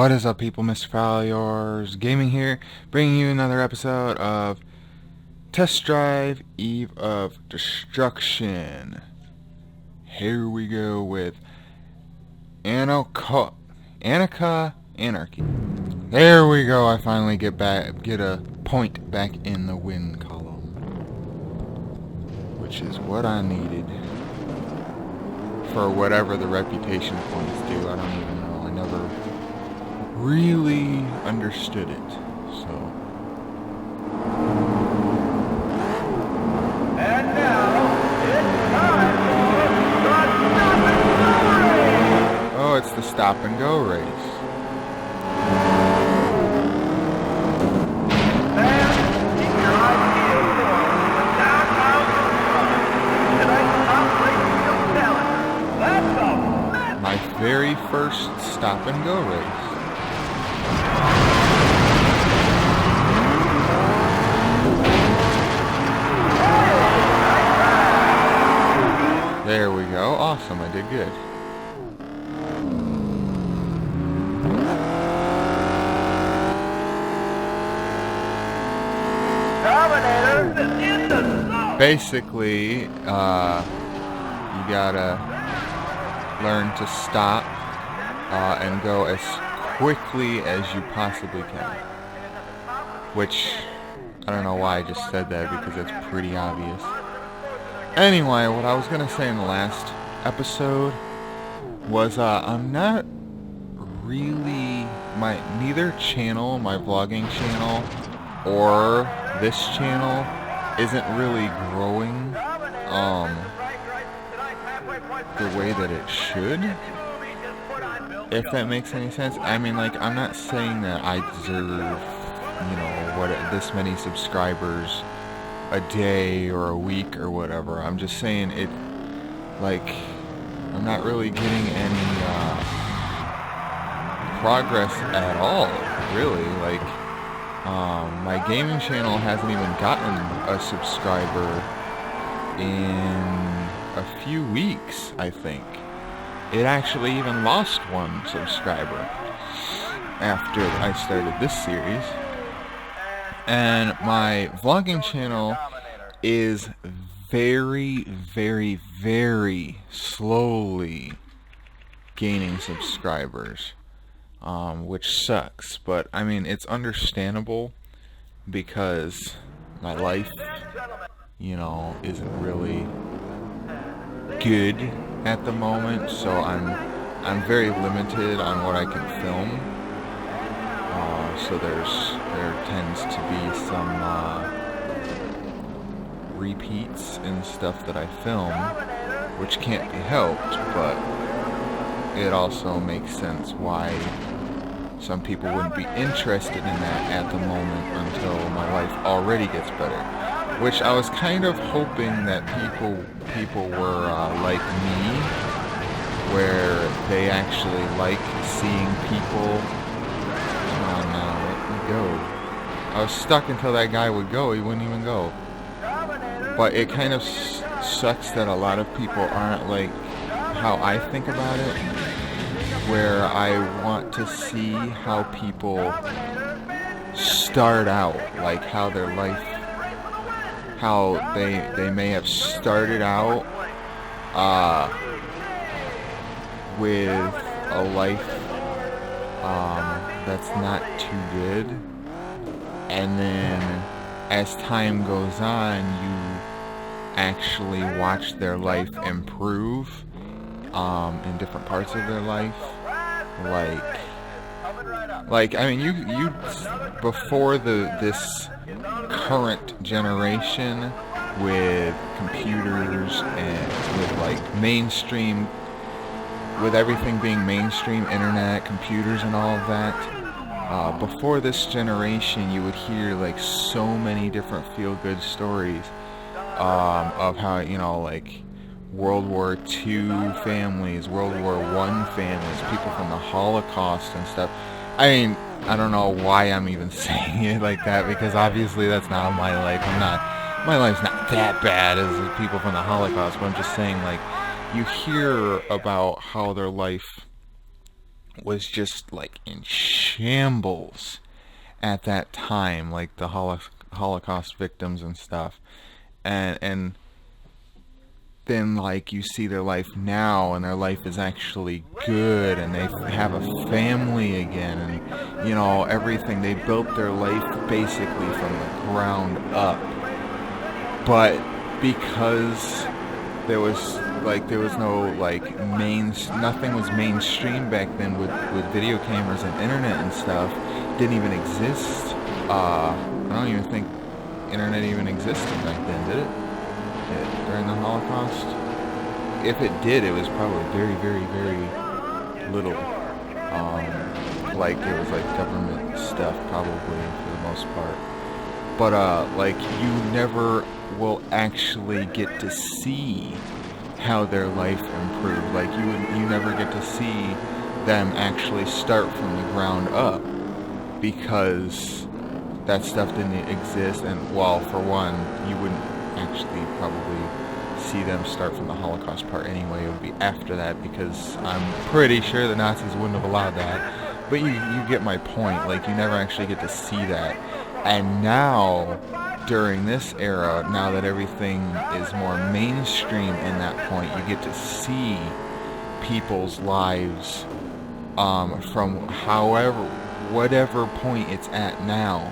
What is up, people? Mr. Yours Gaming here, bringing you another episode of Test Drive Eve of Destruction. Here we go with Anoka Anarchy. There we go. I finally get a point back in the win column, which is what I needed for whatever the reputation points do. I don't even know. I never really understood it, so. And now, it's time for the stop and go race. Oh, it's the stop and go race. And keep your eyes peeled for the downtown supermarket. Tonight's top racing field challenger. That's a My very first stop and go race. There we go. Awesome. I did good. Dominator is in the zone. Basically, you gotta learn to stop and go as quickly as you possibly can. Which, I don't know why I just said that, because it's pretty obvious. Anyway, what I was gonna say in the last episode was I'm not really, neither channel, my vlogging channel or this channel isn't really growing the way that it should, if that makes any sense. I mean, like, I'm not saying that I deserve, this many subscribers a day or a week or whatever. I'm just saying it, like, I'm not really getting any progress at all, really. Like, my gaming channel hasn't even gotten a subscriber in a few weeks, I think. It actually even lost one subscriber after I started this series. And my vlogging channel is very, very, very slowly gaining subscribers, which sucks. But, I mean, it's understandable because my life, isn't really good at the moment, so I'm very limited on what I can film. So there tends to be some repeats in stuff that I film, which can't be helped, but it also makes sense why some people wouldn't be interested in that at the moment until my life already gets better. Which I was kind of hoping that people were like me, where they actually like seeing people. Go. I was stuck until that guy would go. He wouldn't even go. But it kind of sucks that a lot of people aren't like how I think about it, where I want to see how people start out, like how their life, how they may have started out with a life that's not too good, and then as time goes on, you actually watch their life improve in different parts of their life. Like I mean, you before this current generation with computers and with like mainstream, with everything being mainstream, internet, computers and all of that, before this generation you would hear like so many different feel-good stories of how, like World War II families, World War I families, people from the Holocaust and stuff. I mean, I don't know why I'm even saying it like that, because obviously that's not my life. My life's not that bad as the people from the Holocaust, but I'm just saying, like, you hear about how their life was just like in shambles at that time, like the Holocaust victims and stuff, and then like you see their life now, and their life is actually good, and they have a family again, and you know, everything. They built their life basically from the ground up. But because there was no like nothing was mainstream back then with video cameras and internet and stuff. Didn't even exist. I don't even think internet even existed back then, did it? During the Holocaust? If it did, it was probably very, very, very little. Like it was like government stuff probably for the most part. But like you never will actually get to see how their life improved. Like you never get to see them actually start from the ground up, because that stuff didn't exist. And well, for one, you wouldn't actually probably see them start from the Holocaust part anyway. It would be after that, because I'm pretty sure the Nazis wouldn't have allowed that. But you get my point. Like, you never actually get to see that. And now, during this era, now that everything is more mainstream in that point, you get to see people's lives from whatever point it's at now.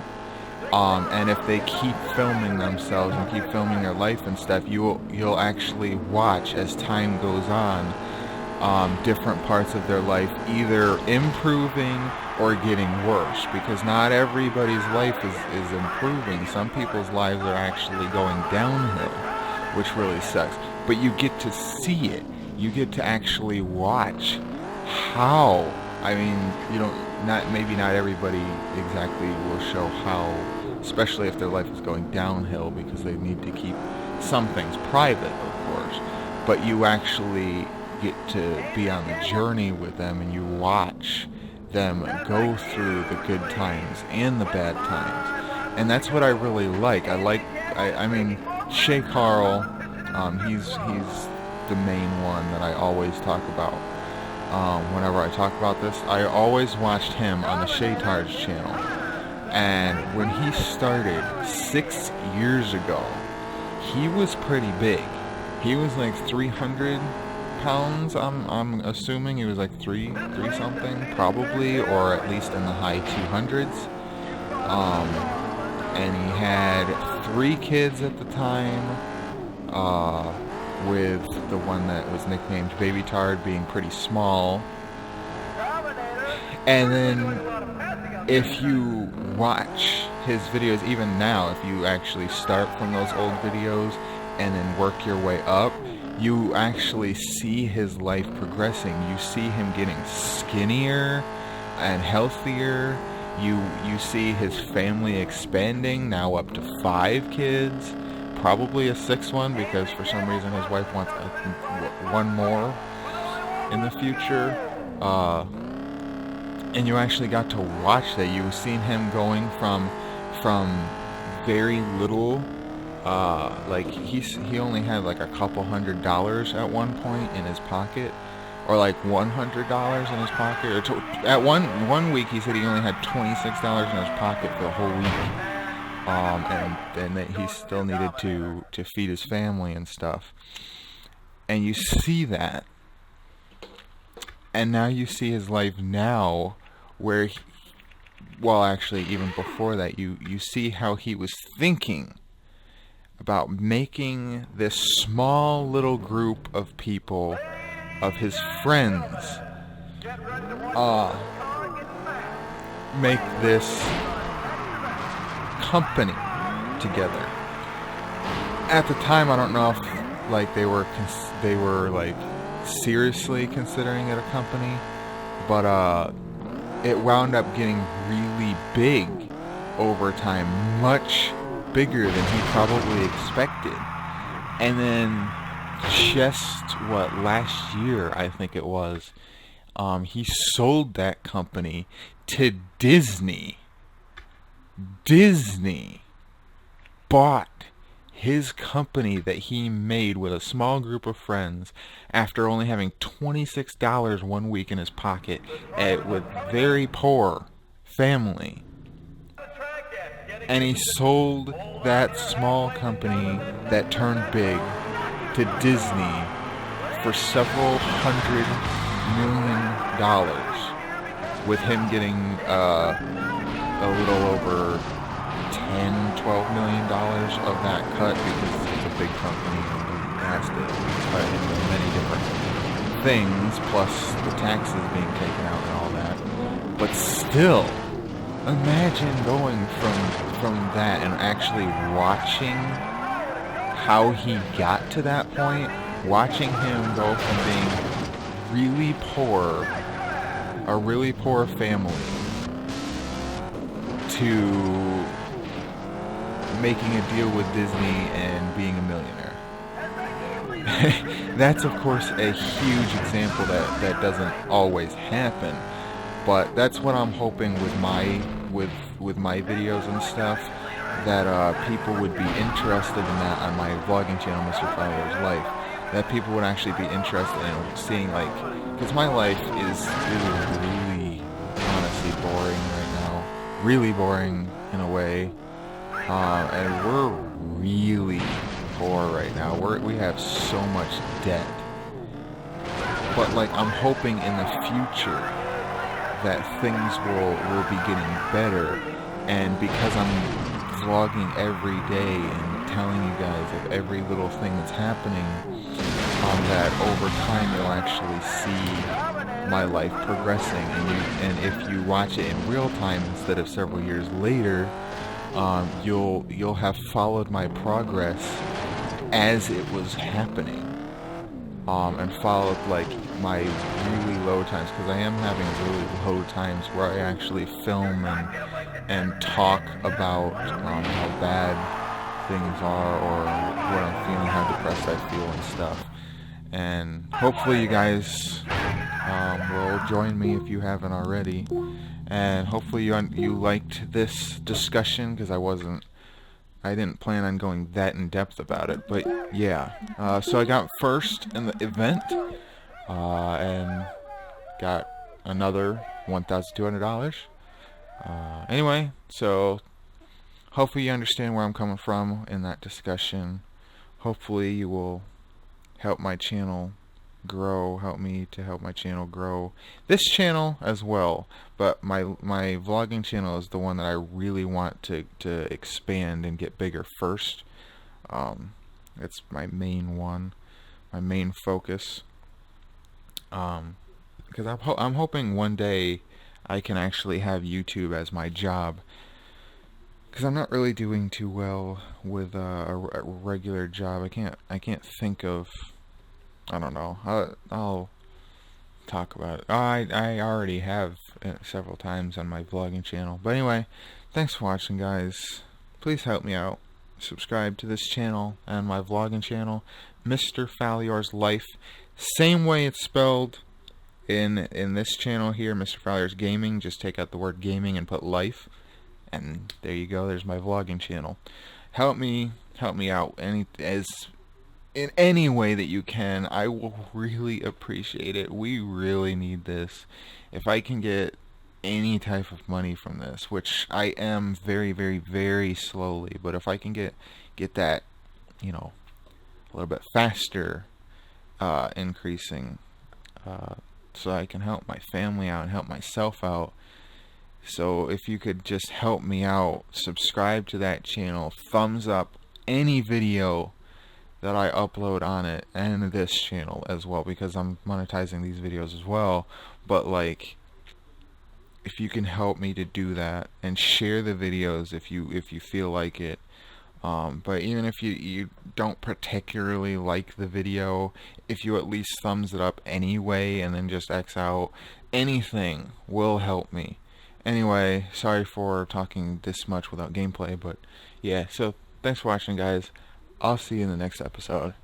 And if they keep filming themselves and keep filming their life and stuff, you'll actually watch as time goes on, different parts of their life either improving or getting worse, because not everybody's life is improving. Some people's lives are actually going downhill, which really sucks. But you get to see it. You get to actually watch how. I mean, maybe not everybody exactly will show how, especially if their life is going downhill, because they need to keep some things private, of course. But you actually get to be on the journey with them, and you watch them go through the good times and the bad times. And that's what I really like. I mean, Shay Carl, he's the main one that I always talk about. Whenever I talk about this, I always watched him on the Shaytards channel. And when he started 6 years ago, he was pretty big. He was like 300 pounds. I'm assuming he was like three something, probably, or at least in the high 200s. And he had 3 kids at the time, with the one that was nicknamed Baby Tard being pretty small. And then if you watch his videos, even now, if you actually start from those old videos and then work your way up, you actually see his life progressing. You see him getting skinnier and healthier. You see his family expanding, now up to 5 kids. Probably a 6th one, because for some reason his wife wants one more in the future. And you actually got to watch that. You've seen him going from very little, like he only had like a couple $100 at one point in his pocket, or like $100 in his pocket. Or at one week he said he only had $26 in his pocket for the whole week. And that he still needed to feed his family and stuff. And you see that. And now you see his life now, where, actually, even before that, you see how he was thinking about making this small little group of people, of his friends, make this company together. At the time, I don't know if like they were like seriously considering it a company, but it wound up getting really big over time, much bigger than he probably expected. And then just last year, I think it was, he sold that company to Disney. Disney bought his company that he made with a small group of friends after only having $26 one week in his pocket with very poor family. And he sold that small company that turned big to Disney for several $100 million, with him getting a little over $10-12 million of that cut, because it's a big company and he has to cut into many different things, plus the taxes being taken out and all that. But still, imagine going from that and actually watching how he got to that point, watching him go from being really poor, a really poor family, to making a deal with Disney and being a millionaire. That's of course a huge example that doesn't always happen, but that's what I'm hoping with my videos and stuff, that people would be interested in that on my vlogging channel, Mr. Fowler's Life. That people would actually be interested in seeing, like, because my life is really honestly boring right now, really boring in a way, and we're really poor right now. We have so much debt, but like I'm hoping in the future that things will be getting better, and because I'm vlogging every day and telling you guys of every little thing that's happening, that over time you'll actually see my life progressing, and if you watch it in real time instead of several years later, you'll have followed my progress as it was happening, and followed like my really low times, because I am having really low times where I actually film and talk about how bad things are, or what I'm feeling, how depressed I feel and stuff. And hopefully you guys will join me if you haven't already, and hopefully you liked this discussion, because I didn't plan on going that in depth about it, but yeah. So I got first in the event, and got another $1,200. Anyway, so hopefully you understand where I'm coming from in that discussion. Hopefully you will help my channel grow, help me to help my channel grow, this channel as well, but my vlogging channel is the one that I really want to expand and get bigger first. It's my main one, my main focus, because I'm hoping one day I can actually have YouTube as my job, because I'm not really doing too well with a regular job. I can't think of, I don't know, I'll talk about it. I already have several times on my vlogging channel. But anyway, thanks for watching, guys. Please help me out. Subscribe to this channel and my vlogging channel, Mr. Fowler's Life. Same way it's spelled in this channel here, Mr. Fowler's Gaming. Just take out the word gaming and put life, and there you go. There's my vlogging channel. Help me out in any way that you can. I will really appreciate it. We really need this. If I can get any type of money from this, which I am very, very, very slowly, but if I can get that, a little bit faster, increasing, so I can help my family out and help myself out. So if you could just help me out, subscribe to that channel, thumbs up any video that I upload on it, and this channel as well, because I'm monetizing these videos as well. But like, if you can help me to do that, and share the videos if you feel like it. But even if you don't particularly like the video, if you at least thumbs it up anyway and then just X out, anything will help me. Anyway, sorry for talking this much without gameplay, but yeah, so thanks for watching, guys. I'll see you in the next episode.